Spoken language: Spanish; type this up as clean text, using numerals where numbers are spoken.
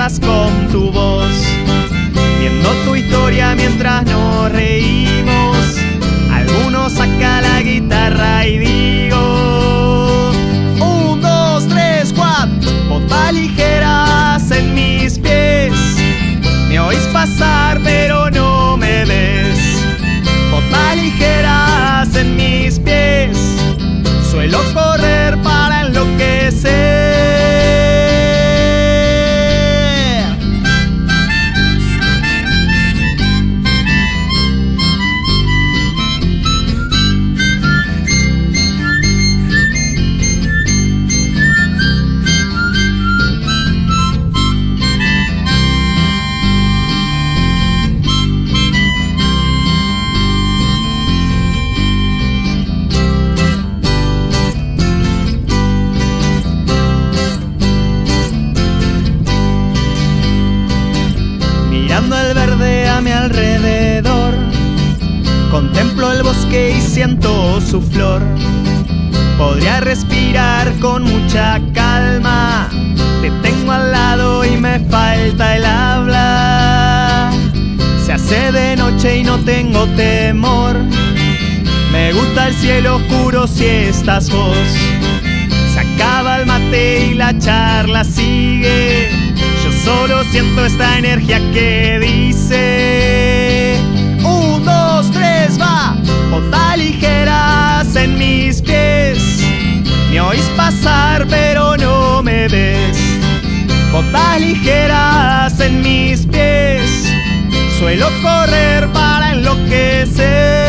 charlas con tu voz, viendo tu historia mientras nos reímos. Algunos saca la guitarra y digo: 1, 2, 3, 4. Botas ligeras en mis pies, me oís pasar pero no me ves. Botas ligeras en mis pies, suelo correr para enloquecer. Mirando el verde a mi alrededor, contemplo el bosque y siento su flor. Podría respirar con mucha calma, te tengo al lado y me falta el habla. Se hace de noche y no tengo temor, me gusta el cielo oscuro si estás vos. Se acaba el mate y la charla sigue, yo solo siento esta energía que dice: 1, 2, 3, va. Botas ligeras en mis pies, me oís pasar pero no me ves. Botas ligeras en mis pies, suelo correr para enloquecer.